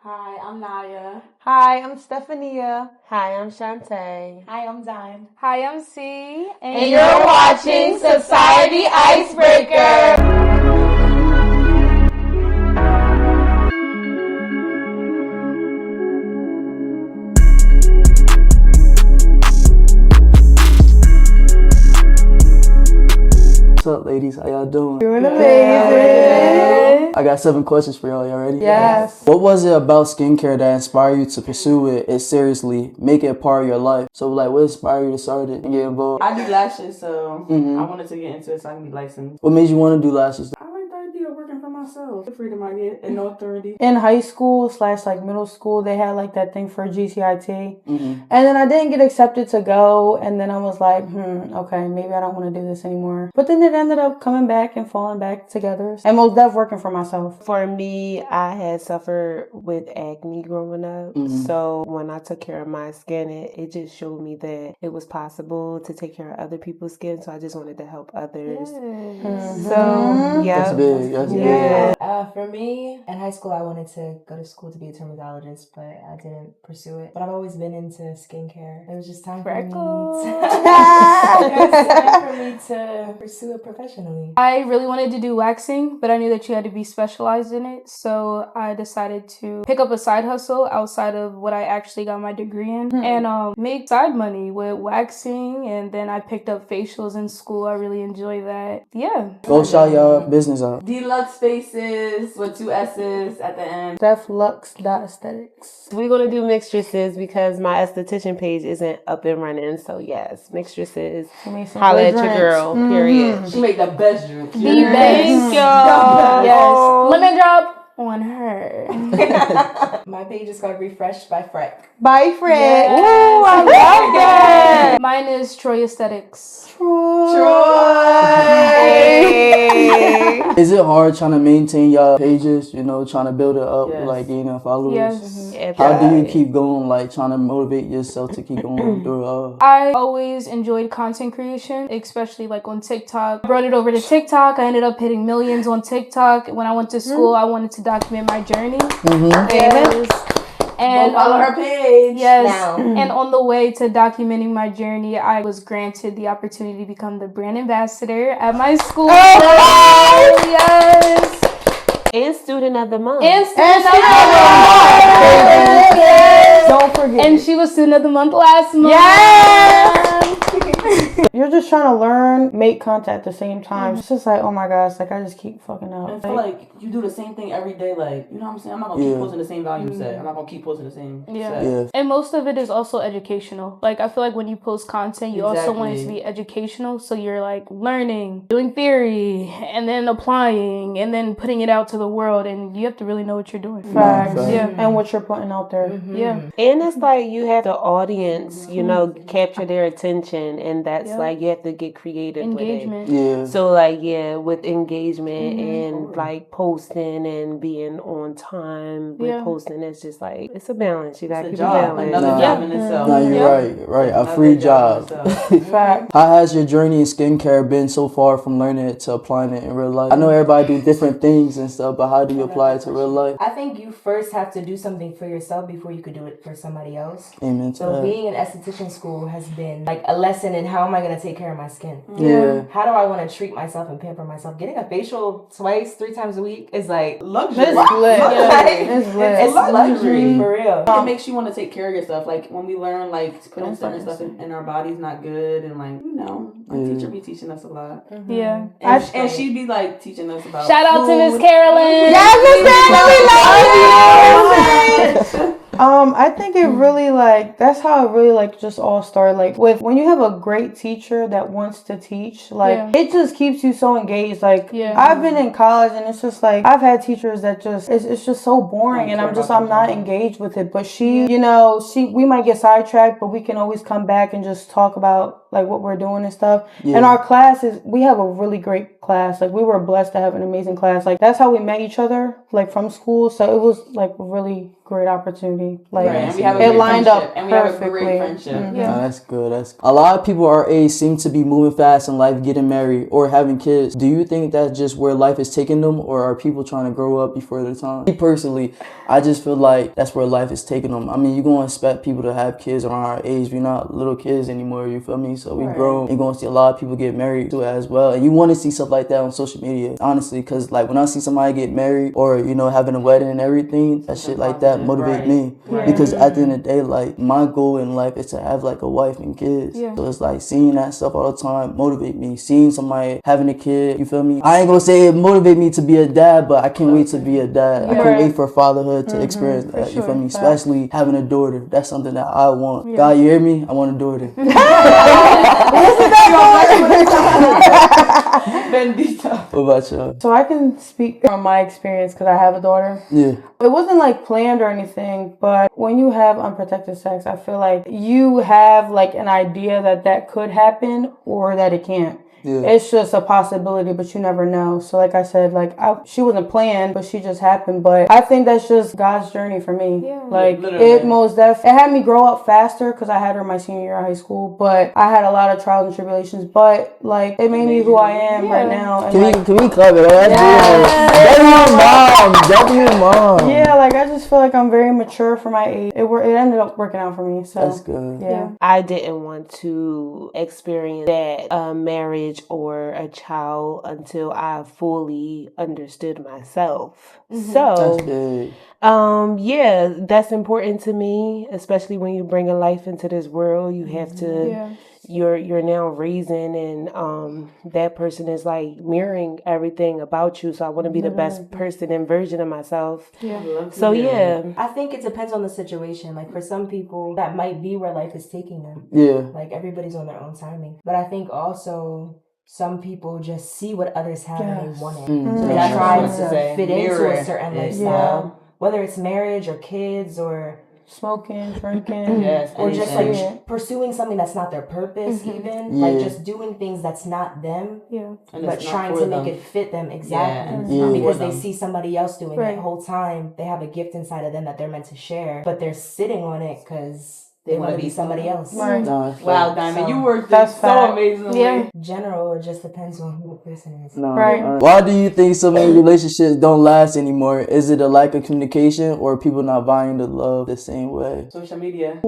Hi, I'm Naya. Hi, I'm Stephania. Hi, I'm Shantae. Hi, I'm Dime. Hi, I'm C. And you're watching Society Icebreaker. What's up, ladies? How y'all doing? Doing amazing. I got 7 questions for y'all. Y'all ready? Yes. What was it about skincare that inspired you to pursue it seriously, make it a part of your life? So, like, what inspired you to start it and get involved? I do lashes, so Mhm. I wanted to get into it so I can be licensed. What made you want to do lashes? I like the idea of working for myself. The freedom I get and no authority. In high school / like middle school, they had like that thing for GCIT. Mm-hmm. And then I didn't get accepted to go. And then I was like, okay, maybe I don't want to do this anymore. But then it ended up coming back and falling back together. And most definitely working for myself. For me, I had suffered with acne growing up. Mhm. So when I took care of my skin, it just showed me that it was possible to take care of other people's skin. So I just wanted to help others. So, yeah. That's big. That's Yeah. big. For me, in high school, I wanted to go to school to be a dermatologist, but I didn't pursue it. But I've always been into skincare. It was just time for me to pursue it professionally. I really wanted to do waxing, but I knew that you had to be specialized in it. So I decided to pick up a side hustle outside of what I actually got my degree in and make side money with waxing. And then I picked up facials in school. I really enjoy that. Yeah. Go shout y'all business out. Deluxe faces with 2 S's at the end. Deathlux.aesthetics. We're going to do mixtresses because my esthetician page isn't up and running. So, yes, mixtresses. Holla at your girl, period. She make the best drink. The best. Thank y'all. Yes. Lemon drop on her. My page is called Refreshed by Freck. Bye, Fred. Yes. Ooh, I love that. Mine is Troy Aesthetics. Is it hard trying to maintain y'all pages, trying to build it up, Yes. like, followers? Yes. How do you keep going, like, trying to motivate yourself to keep going through it all? I always enjoyed content creation, especially like on TikTok. I brought it over to TikTok. I ended up hitting millions on TikTok. When I went to school, I wanted to document my journey. Yes. And Go follow her page. Yes. now. And on the way to documenting my journey, I was granted the opportunity to become the brand ambassador at my school. Yes. And student of the month. And student of the month. Yes. Don't forget. And she was student of the month last month. Yes. You're just trying to learn, make content at the same time. It's just like, oh my gosh, like I just keep fucking up. I feel like you do the same thing every day, like, you know what I'm saying? I'm not gonna keep posting the same volume set. I'm not gonna keep posting the same set. Yeah. And most of it is also educational. Like, I feel like when you post content, you also want it to be educational. So you're like learning, doing theory, and then applying, and then putting it out to the world. And you have to really know what you're doing. Facts. Yeah. And what you're putting out there. Yeah. And it's like you have the audience, capture their attention, and that's like you have to get creative Engagement. with it. Yeah. So with engagement and like posting and being on time with posting, it's just like it's a balance. You gotta keep it balanced. Another job in itself. No, you're right. A free job. Fact. How has your journey in skincare been so far from learning it to applying it in real life? I know everybody do different things and stuff, but how do you apply it to real life? I think you first have to do something for yourself before you could do it for somebody else. Amen to So that. being in esthetician school has been like a lesson in how am I going to take care of my skin. Yeah. How do I want to treat myself and pamper myself? Getting a facial 3 times a week is like Luxury. It's lit. It's luxury for real. It makes you want to take care of yourself. Like when we learn, like to put on certain stuff in our body's not good, and like our teacher be teaching us a lot. Yeah. And she'd be like teaching us about. Shout out to food. Miss Carolyn. Yes, Miss Carolyn, we love you. I think it really that's how it really just all started. Like when you have a great teacher that wants to teach, it just keeps you so engaged. I've been in college and it's just like I've had teachers that just it's just so boring and I'm not engaged with it. But we might get sidetracked, but we can always come back and just talk about like what we're doing and stuff. Yeah. And our classes, we have a really great class. Like we were blessed to have an amazing class. Like that's how we met each other, like from school. So it was like a really great opportunity. Like and we have a it great lined friendship, up and we have a perfectly. great friendship. Nah, that's good. That's a lot of people our age seem to be moving fast in life, getting married or having kids. Do you think that's just where life is taking them, or are people trying to grow up before their time? Me personally, I just feel like that's where life is taking them. I mean, you're gonna expect people to have kids around our age. We're not little kids anymore. You feel me? So we grown. You're gonna see a lot of people get married too as well, and you want to see stuff like that on social media, honestly, because like when I see somebody get married or having a wedding and everything, that shit like that motivate me. Because at the end of the day, like my goal in life is to have like a wife and kids. So it's like seeing that stuff all the time motivate me. Seeing somebody having a kid, you feel me? I ain't gonna say it motivate me to be a dad, but I can't wait to be a dad. I can't wait for fatherhood to experience that. You feel me? Especially having a daughter. That's something that I want. God, you hear me? I want a daughter. What about you? So I can speak from my experience because I have a daughter. Yeah. It wasn't like planned or anything, but when you have unprotected sex, I feel like you have like an idea that could happen or that it can't. Yeah. It's just a possibility, but you never know. So like I said, like she wasn't planned, but she just happened. But I think that's just God's journey for me. Like it most it had me grow up faster because I had her my senior year of high school. But I had a lot of trials and tribulations. But like it made me who I am right now. And Can we clap it? That's W mom. Yeah, like I just feel like I'm very mature for my age. It ended up working out for me. So that's good. Yeah. I didn't want to experience that marriage or a child until I fully understood myself. So That's big. yeah, that's important to me, especially when you bring a life into this world. You have to you're now raising, and that person is like mirroring everything about you. So I want to be the best person and version of myself. So I think it depends on the situation. Like for some people, that might be where life is taking them. Yeah. Like everybody's on their own timing. But I think also some people just see what others have and they want it. So they try to fit into a certain lifestyle, whether it's marriage or kids or smoking, drinking, or just like pursuing something that's not their purpose, even like just doing things that's not them, but trying to make it fit them exactly because they see somebody else doing it. The whole time they have a gift inside of them that they're meant to share, but they're sitting on it because they want to be somebody else. Right. Wow, Diamond, you worked so amazingly. In general, it just depends on who the person is. Right. Why do you think so many relationships don't last anymore? Is it a lack of communication or people not buying the love the same way? Social media.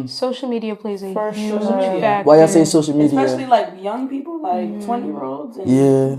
Social media plays a huge Social media. factor. Why y'all say social media? Especially like young people, like 20-year-olds.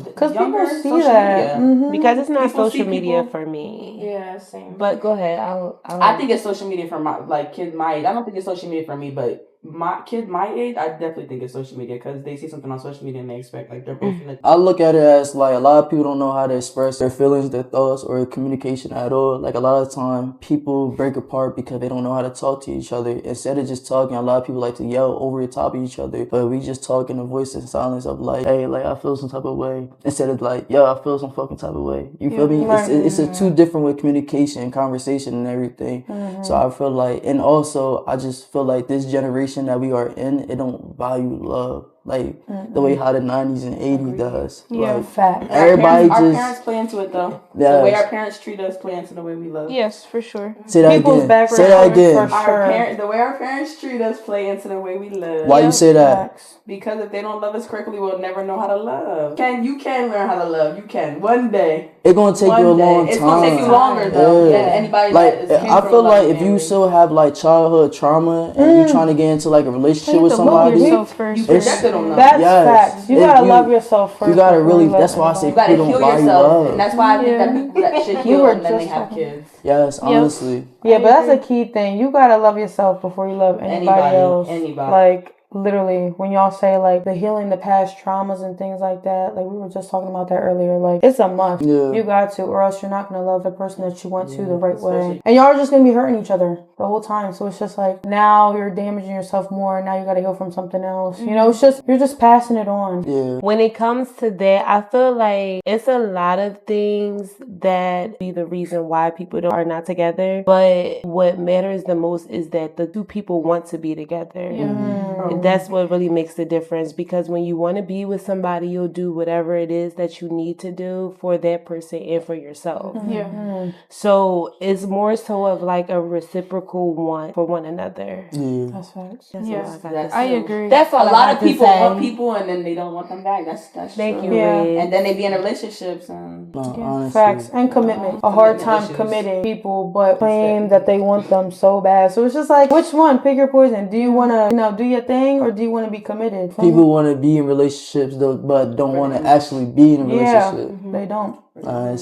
Because people see that. Because it's not People social media people. for me. Yeah, same. But go ahead. I think it's social media for my kids my age. I don't think it's social media for me, but my kid my age, I definitely think it's social media because they see something on social media and they expect like they're both. I look at it as like a lot of people don't know how to express their feelings, their thoughts, or communication at all. Like a lot of time, people break apart because they don't know how to talk to each other. Instead of just talking, a lot of people like to yell over the top of each other. But we just talk in a voice and silence of like, hey, like I feel some type of way. Instead of like, yo, I feel some fucking type of way. You feel me? It's a two different with communication and conversation and everything. So I feel like, and also I just feel like this generation that we are in, it don't value love like the way how the 90s and 80s does. Like, fact. Everybody our just parents play into it though. Yes. The way our parents treat us play into the way we love. Yes, for sure. Say that People's again. background Say that again. for The way our parents treat us play into the way we love. Why you say that? Because if they don't love us correctly, we'll never know how to love. You can learn how to love. You can one day. It's gonna take you a long time. It's gonna take you longer though than anybody like, that is. I feel like if you still have like childhood trauma and you trying to get into like a relationship with somebody, you projected on them. That's facts. You gotta love yourself first. You gotta really. That's why I say you gotta people heal don't value yourself, love. and that's why I think that people that should heal and then they have kids. Yes, honestly. Yeah, but that's a key thing. You gotta love yourself before you love anybody else. Like literally, when y'all say like the healing the past traumas and things like that, like we were just talking about that earlier. Like it's a must. Yeah. You got to, or else you're not gonna love the person that you want to the right way, and y'all are just gonna be hurting each other the whole time. So it's just like now you're damaging yourself more. Now you gotta heal from something else. You know, it's just you're just passing it on. Yeah. When it comes to that, I feel like it's a lot of things that be the reason why people are not together. But what matters the most is that the two people want to be together. That's what really makes the difference, because when you want to be with somebody, you'll do whatever it is that you need to do for that person and for yourself. Yeah. So it's more so of like a reciprocal want for one another. Yeah. That's facts. I agree. That's a lot of people want people and then they don't want them back. That's Thank true. you, Yeah. Red. And then they be in relationships and Honestly. Facts and commitment. A hard time issues. committing people, but claim that they want them so bad. So it's just like, which one? Pick your poison. Do you want to, do your thing, or do you want to be committed? People want to be in relationships though, but don't want to actually be in a relationship. They don't.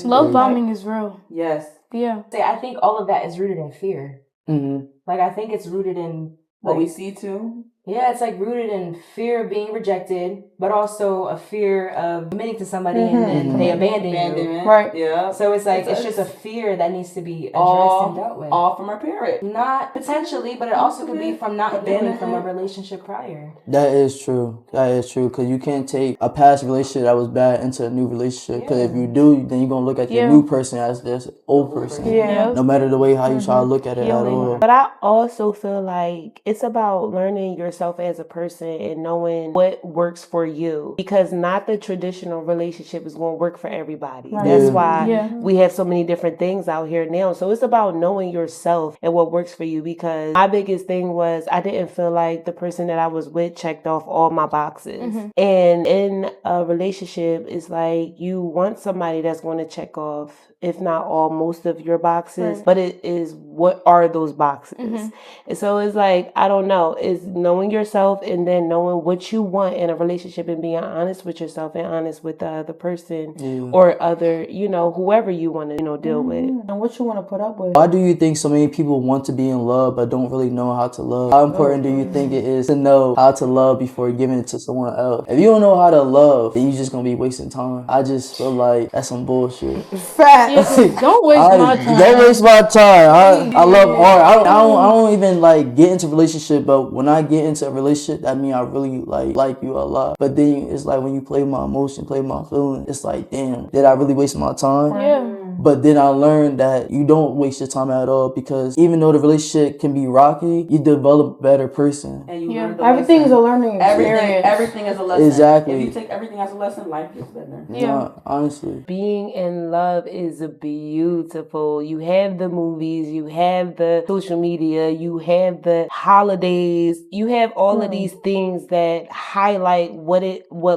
Love bombing is real. yes. Yeah. I think all of that is rooted in fear. Mm-hmm. Like, I think it's rooted in What we see too. Yeah, it's like rooted in fear of being rejected, but also a fear of committing to somebody and then they abandon you. Right. Yeah. So it's like, it's just a fear that needs to be addressed and dealt with. All from our parent. Not potentially, but it also could be from not dealing from a relationship prior. That is true. That is true. Because you can't take a past relationship that was bad into a new relationship. Because if you do, then you're going to look at the new person as this old person. Yeah. No matter the way how you try to look at it at all. But I also feel like it's about learning yourself as a person and knowing what works for you, because not the traditional relationship is going to work for everybody. That's why we have so many different things out here now. So it's about knowing yourself and what works for you, because my biggest thing was I didn't feel like the person that I was with checked off all my boxes. And in a relationship, it's like you want somebody that's going to check off, if not all, most of your boxes, but it is, what are those boxes? And so it's like, I don't know, it's knowing yourself and then knowing what you want in a relationship and being honest with yourself and honest with the other person or other, whoever you want to, deal with. And what you want to put up with. Why do you think so many people want to be in love but don't really know how to love? How important do you think it is to know how to love before giving it to someone else? If you don't know how to love, then you're just going to be wasting time. I just feel like that's some bullshit. Facts. Don't waste my time. Don't waste my time. I love art. I don't even like get into relationship, but when I get into a relationship, that means I really like you a lot. But then it's like when you play my emotion, play my feeling, it's like, damn, did I really waste my time? Yeah. But then I learned that you don't waste your time at all, because even though the relationship can be rocky, you develop a better person. And you learn the everything lesson. is a learning experience. Everything is a lesson. Exactly. If you take everything as a lesson, life gets better. Yeah, honestly. Being in love is beautiful. You have the movies, you have the social media, you have the holidays, you have all of these things that highlight what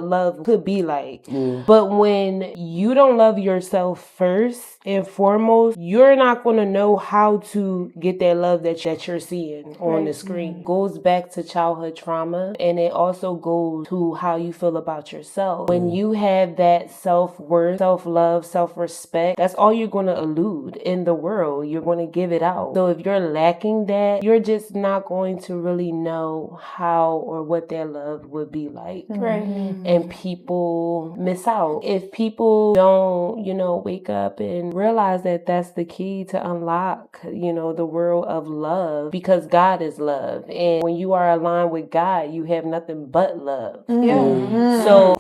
love could be like. But when you don't love yourself first and foremost, you're not going to know how to get that love that you're seeing on the screen. It goes back to childhood trauma, and it also goes to how you feel about yourself. When you have that self-worth, self-love, self-respect, that's all you're going to elude in the world. You're going to give it out. So if you're lacking that, you're just not going to really know how or what that love would be like. And people miss out. If people don't, wake up and realize that that's the key to unlock, the world of love, because God is love. And when you are aligned with God, you have nothing but love. So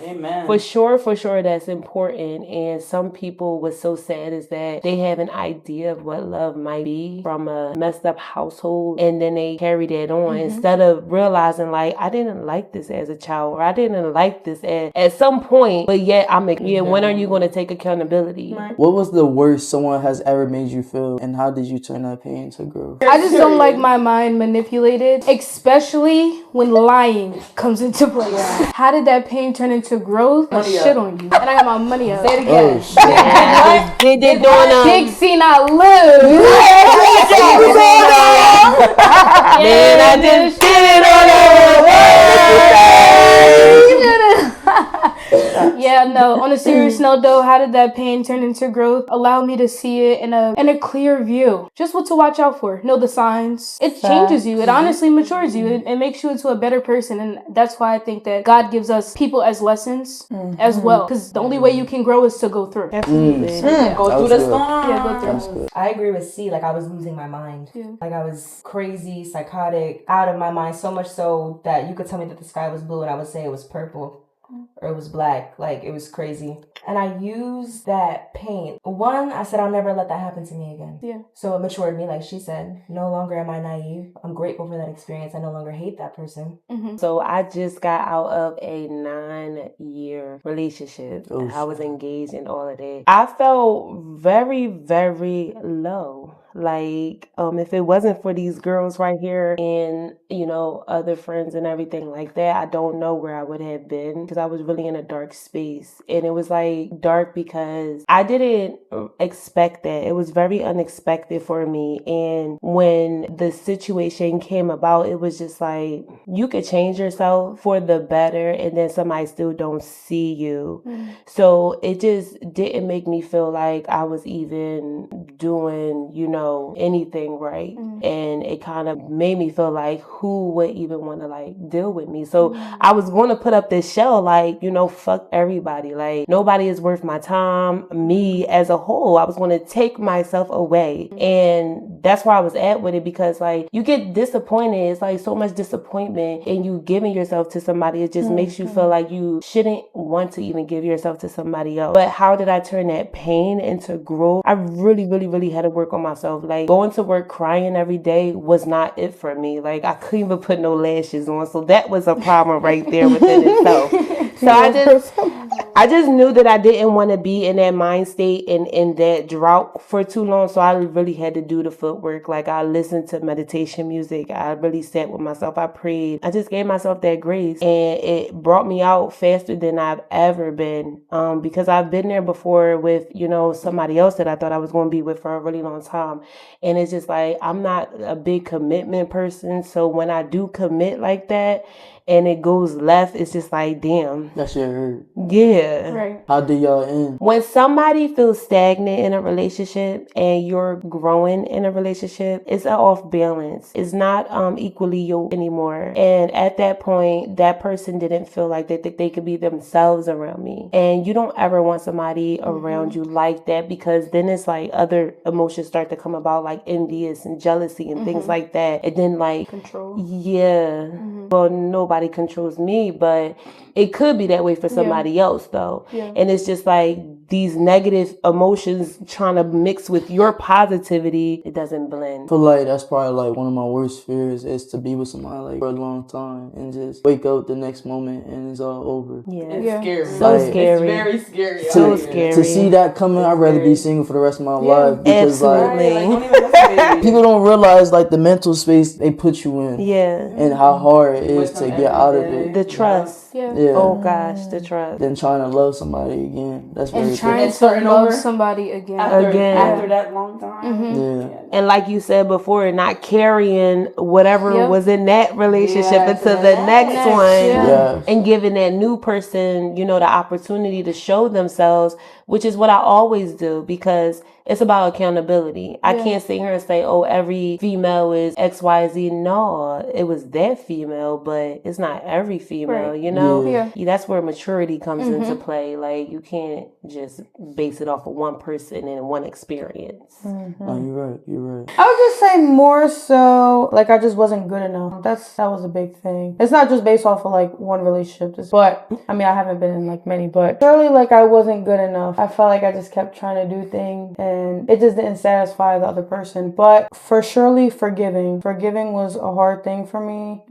for sure, that's important. And some people, what's so sad is that they have an idea of what love might be from a messed up household, and then they carry that on instead of realizing, like, I didn't like this as a child, or I didn't like this at some point, but yet when are you going to take accountability? What was the worst someone has ever made you feel, and how did you turn that pain into growth? I just don't like my mind manipulated, especially when lying comes into play. How did that pain turn into growth? I shit on you. And I got my money up. Say it again. Big C not lose. Man, I just did it on Yeah, no. On a serious note, though, how did that pain turn into growth? Allow me to see it in a clear view. Just what to watch out for. Know the signs. It changes you. It honestly matures you. It makes you into a better person, and that's why I think that God gives us people as lessons as well. Because the only way you can grow is to go through. Absolutely. Go through the storm. Yeah, go through. I agree with C. Like, I was losing my mind. Like, I was crazy, psychotic, out of my mind, so much so that you could tell me that the sky was blue and I would say it was purple. or it was black. Like, it was crazy. And I used that pain. One, I said I'll never let that happen to me again. Yeah. So it matured me, like she said. No longer am I naive. I'm grateful for that experience. I no longer hate that person. Mm-hmm. So I just got out of a 9-year relationship. Oh, I was engaged and all of that. I felt very, very low. Like, if it wasn't for these girls right here and, other friends and everything like that, I don't know where I would have been, because I was really in a dark space. And it was like dark because I didn't expect that. It was very unexpected for me. And when the situation came about, it was just like, you could change yourself for the better and then somebody still don't see you. So it just didn't make me feel like I was even doing, anything right. And it kind of made me feel like, who would even want to like deal with me? So I was going to put up this shell like, fuck everybody. Like, nobody is worth my time. Me as a whole, I was going to take myself away. And that's where I was at with it, because like, you get disappointed. It's like so much disappointment, and you giving yourself to somebody, it just makes you feel like you shouldn't want to even give yourself to somebody else. But how did I turn that pain into growth? I really, really, really had to work on myself. Like, going to work crying every day was not it for me. Like, I couldn't even put no lashes on, so that was a problem right there within itself. So I just knew that I didn't want to be in that mind state and in that drought for too long. So I really had to do the footwork. Like, I listened to meditation music. I really sat with myself. I prayed. I just gave myself that grace, and it brought me out faster than I've ever been. Because I've been there before with, somebody else that I thought I was going to be with for a really long time. And it's just like, I'm not a big commitment person. So when I do commit like that and it goes left, it's just like, damn. That shit hurt. Yeah. Right. How did y'all end? When somebody feels stagnant in a relationship and you're growing in a relationship, it's an off balance. It's not equally yoked anymore. And at that point, that person didn't feel like that they could be themselves around me. And you don't ever want somebody around you like that, because then it's like other emotions start to come about, like envious and jealousy and things like that. And then like Control. Yeah. Well, nobody controls me, but it could be that way for somebody else though. Yeah. And it's just like these negative emotions trying to mix with your positivity, it doesn't blend. I feel like that's probably like one of my worst fears, is to be with somebody like for a long time and just wake up the next moment and it's all over. Yeah. It's scary. So Like, scary. It's very scary. So scary. To see that coming, I'd rather be single for the rest of my life, because absolutely. Like don't even listen to people don't realize like the mental space they put you in. Yeah. And how hard it is to get out of it. The trust. Yeah. Oh gosh, the trust. Then trying to love somebody again. That's very And trying And to starting love over somebody again. after that long time. Yeah. And like you said before, not carrying whatever was in that relationship into the next one. Yeah. And giving that new person, the opportunity to show themselves, which is what I always do, because it's about accountability. I can't sit here and say, oh, every female is XYZ. No, it was that female, but it's not every female, Yeah. That's where maturity comes into play. Like, you can't just base it off of one person and one experience. Oh, you're right. I would just say more so, like, I just wasn't good enough. That was a big thing. It's not just based off of like one relationship, but I mean, I haven't been in like many, but surely like I wasn't good enough. I felt like I just kept trying to do things and it just didn't satisfy the other person. But for surely forgiving was a hard thing for me.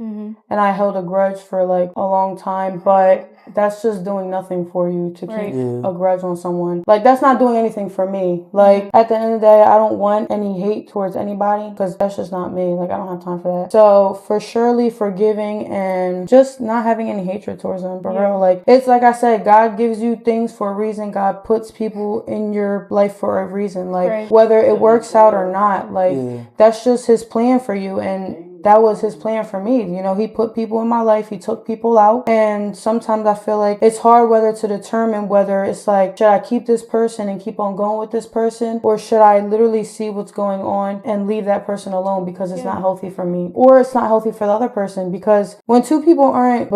And I held a grudge for like a long time, but that's just doing nothing for you to keep a grudge on someone. Like, that's not doing anything for me. Like, at the end of the day, I don't want any hate towards anybody, because that's just not me. Like, I don't have time for that. So for surely forgiving and just not having any hatred towards them, for real. Like, it's like I said, God gives you things for a reason. God puts people in your life for a reason. Like, whether it works out or not, like, that's just his plan for you. And that was his plan for me. He put people in my life. He took people out. And sometimes I feel like it's hard whether to determine whether it's like, should I keep this person and keep on going with this person? Or should I literally see what's going on and leave that person alone because it's not healthy for me? Or it's not healthy for the other person, because when two people aren't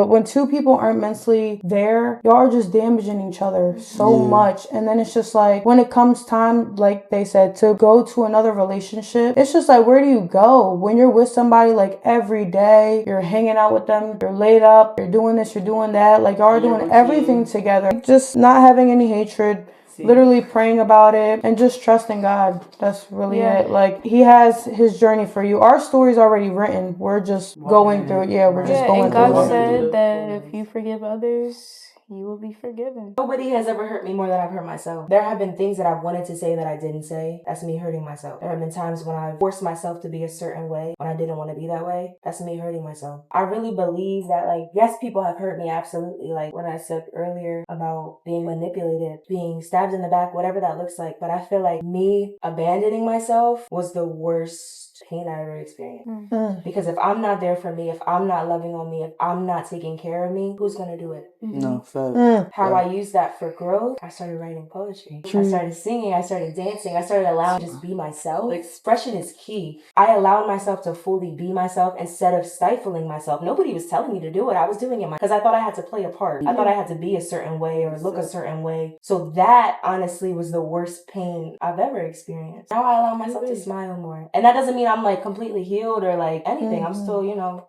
mentally there, y'all are just damaging each other so much. And then it's just like, when it comes time, like they said, to go to another relationship, it's just like, where do you go when you're with somebody like every day. You're hanging out with them. You're laid up. You're doing this. You're doing that. Like, y'all are doing everything together. Just not having any hatred. Literally praying about it and just trusting God. That's really it. Like, he has his journey for you. Our story's already written. We're just going through it. Yeah, we're just going through it. And God said that if you forgive others, you will be forgiven. Nobody has ever hurt me more than I've hurt myself. There have been things that I've wanted to say that I didn't say. That's me hurting myself. There have been times when I've forced myself to be a certain way when I didn't want to be that way. That's me hurting myself. I really believe that, like, yes, people have hurt me, absolutely. Like what I said earlier about being manipulated, being stabbed in the back, whatever that looks like. But I feel like me abandoning myself was the worst pain I ever experienced. Because if I'm not there for me, if I'm not loving on me, if I'm not taking care of me, who's gonna do it? No, fact. How I used that for growth, I started writing poetry. I started singing, I started dancing, I started allowing just be myself. Expression is key. I allowed myself to fully be myself instead of stifling myself. Nobody was telling me to do it. I was doing it because I thought I had to play a part. I thought I had to be a certain way or look a certain way. So that honestly was the worst pain I've ever experienced. Now I allow myself to smile more. And that doesn't mean I'm like completely healed or like anything. I'm still,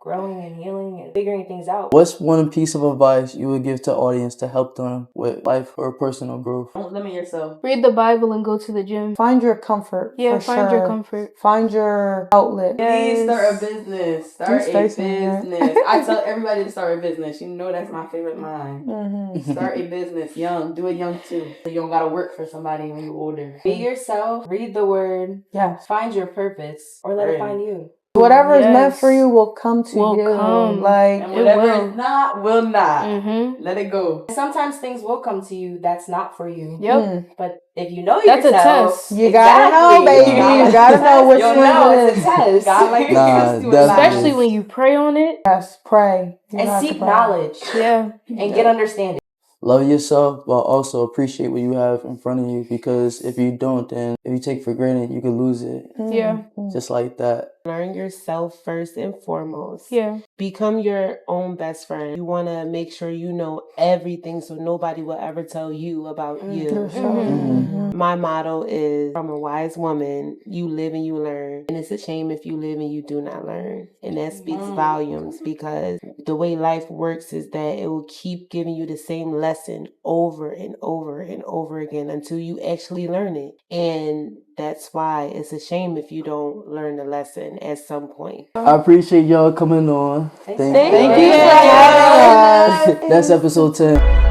growing and healing and figuring things out. What's one piece of advice you would give to audience to help them with life or personal growth? Don't limit yourself. Read the Bible and go to the gym. Find your comfort. Find your comfort. Find your outlet. Please start a business. Start a business. I tell everybody to start a business. You know that's my favorite line. Start a business young. Do it young too. So you don't gotta work for somebody when you're older. Be yourself. Read the word. Yes. Find your purpose, or let it find you. Whatever is meant for you will come to you. Like, and whatever is not will not. Let it go. Sometimes things will come to you that's not for you. Yep. But if you know that's yourself, a test. You gotta know, baby. You gotta know which one it is. It's a test. God like especially when you pray on it. Yes, pray. And seek knowledge. Yeah. And get understanding. Love yourself, but also appreciate what you have in front of you, because if you don't, then if you take for granted, you could lose it. Yeah. Just like that. Learn yourself first and foremost. Yeah. Become your own best friend. You want to make sure you know everything so nobody will ever tell you about you. My motto is, from a wise woman, you live and you learn. And it's a shame if you live and you do not learn. And that speaks volumes, because the way life works is that it will keep giving you the same lesson over and over and over again until you actually learn it. And that's why it's a shame if you don't learn the lesson at some point. I appreciate y'all coming on. Thank you for having us. That's episode 10.